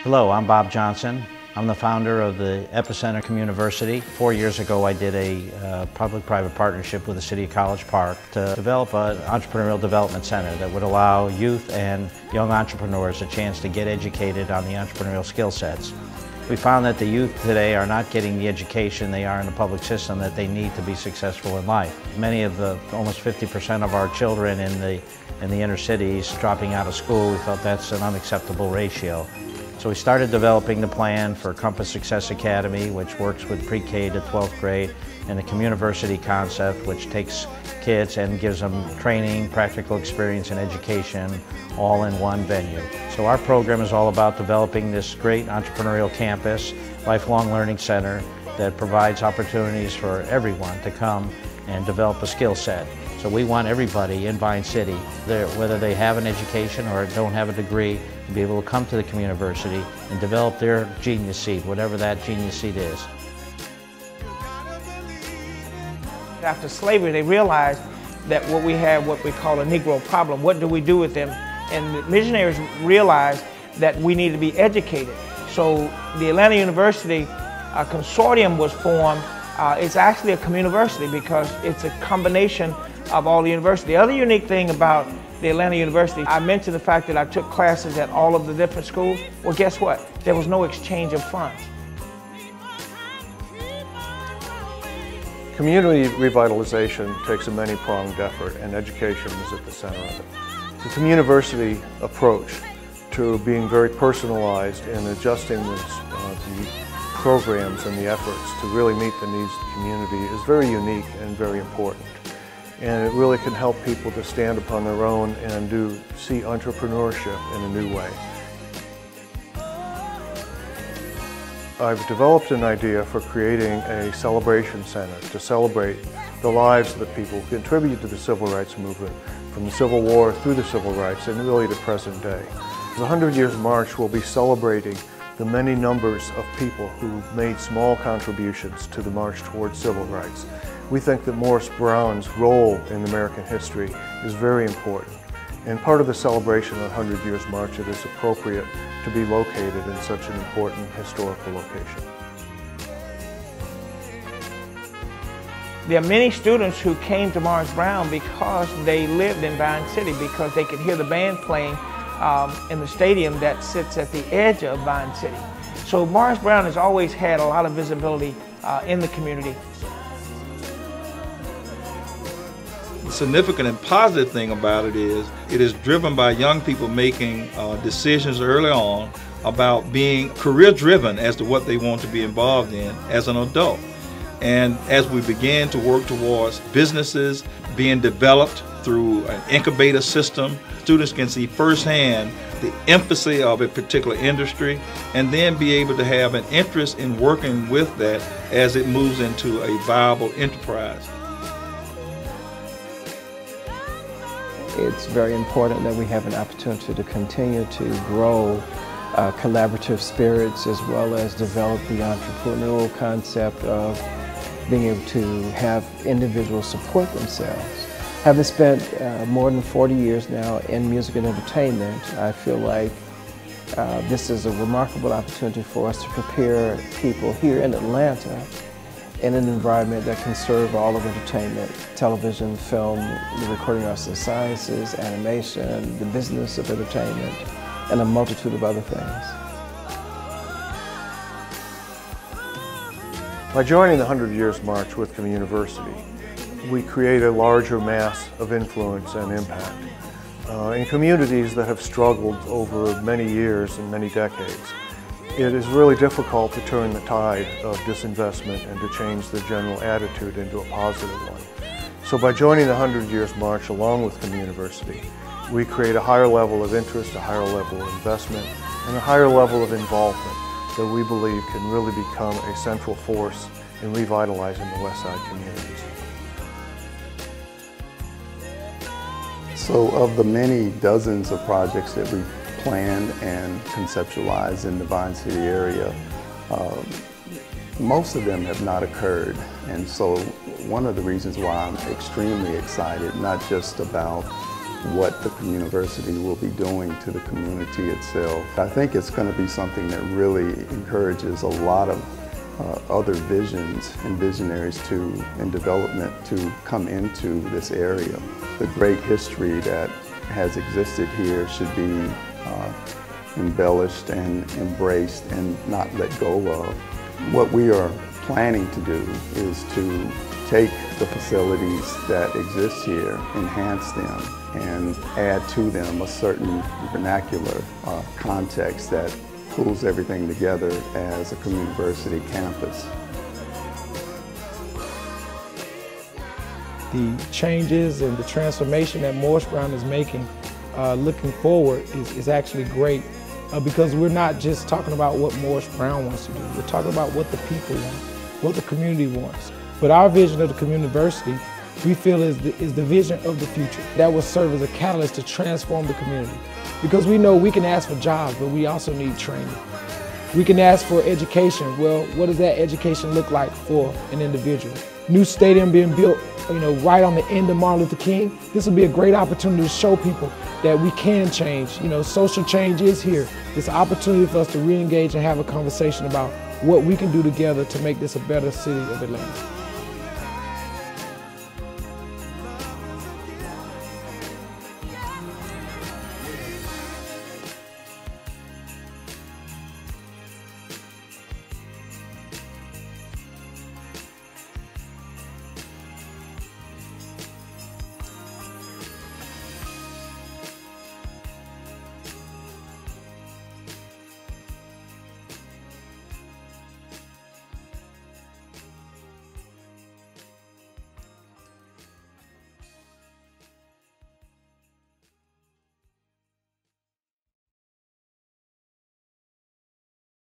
Hello, I'm Bob Johnson. I'm the founder of the EpiCenter COMMUNIVERSITY. 4 years ago I did a public-private partnership with the City of College Park to develop an entrepreneurial development center that would allow youth and young entrepreneurs a chance to get educated on the entrepreneurial skill sets. We found that the youth today are not getting the education they are in the public system that they need to be successful in life. Many of almost 50% of our children in the inner cities dropping out of school, we felt that's an unacceptable ratio. So we started developing the plan for Compass Success Academy, which works with pre-K to 12th grade, and the Communiversity concept, which takes kids and gives them training, practical experience, and education all in one venue. So our program is all about developing this great entrepreneurial campus, lifelong learning center that provides opportunities for everyone to come and develop a skill set. So we want everybody in Vine City, whether they have an education or don't have a degree, to be able to come to the Communiversity and develop their genius seed, whatever that genius seed is. After slavery, they realized that what we have, what we call a Negro problem, what do we do with them? And the missionaries realized that we need to be educated. So the Atlanta University consortium was formed. It's actually a communiversity because it's a combination of all the universities. The other unique thing about the Atlanta University, I mentioned the fact that I took classes at all of the different schools. Well, guess what? There was no exchange of funds. Community revitalization takes a many-pronged effort, and education is at the center of it. The Communiversity approach to being very personalized and adjusting the programs and the efforts to really meet the needs of the community is very unique and very important. And it really can help people to stand upon their own and see entrepreneurship in a new way. I've developed an idea for creating a celebration center to celebrate the lives of the people who contributed to the civil rights movement from the Civil War through the civil rights and really to present day. The 100 Years March will be celebrating the many numbers of people who made small contributions to the march towards civil rights. We think that Morris Brown's role in American history is very important. And part of the celebration of the 100 Years March, it is appropriate to be located in such an important historical location. There are many students who came to Morris Brown because they lived in Vine City, because they could hear the band playing in the stadium that sits at the edge of Vine City. So Morris Brown has always had a lot of visibility in the community. The significant and positive thing about it is driven by young people making decisions early on about being career-driven as to what they want to be involved in as an adult. And as we begin to work towards businesses being developed through an incubator system, students can see firsthand the emphasis of a particular industry and then be able to have an interest in working with that as it moves into a viable enterprise. It's very important that we have an opportunity to continue to grow collaborative spirits, as well as develop the entrepreneurial concept of being able to have individuals support themselves. Having spent more than 40 years now in music and entertainment, I feel like this is a remarkable opportunity for us to prepare people here in Atlanta in an environment that can serve all of entertainment: television, film, the recording arts and sciences, animation, the business of entertainment, and a multitude of other things. By joining the 100 Years March with Communiversity, we create a larger mass of influence and impact in communities that have struggled over many years and many decades. It is really difficult to turn the tide of disinvestment and to change the general attitude into a positive one. So by joining the 100 Years March along with Communiversity, we create a higher level of interest, a higher level of investment, and a higher level of involvement that we believe can really become a central force in revitalizing the West Side communities. So of the many dozens of projects that we've planned and conceptualized in the Vine City area, most of them have not occurred. And so one of the reasons why I'm extremely excited, not just about what the Communiversity will be doing to the community itself. I think it's going to be something that really encourages a lot of other visions and visionaries in development to come into this area. The great history that has existed here should be embellished and embraced and not let go of. What we are planning to do is to take the facilities that exist here, enhance them, and add to them a certain vernacular context that pulls everything together as a Communiversity campus. The changes and the transformation that Morris Brown is making looking forward is actually great because we're not just talking about what Morris Brown wants to do. We're talking about what the people want, what the community wants. But our vision of the Communiversity, we feel is the vision of the future that will serve as a catalyst to transform the community. Because we know we can ask for jobs, but we also need training. We can ask for education. Well, what does that education look like for an individual? New stadium being built, right on the end of Martin Luther King. This will be a great opportunity to show people that we can change. Social change is here. It's an opportunity for us to re-engage and have a conversation about what we can do together to make this a better city of Atlanta.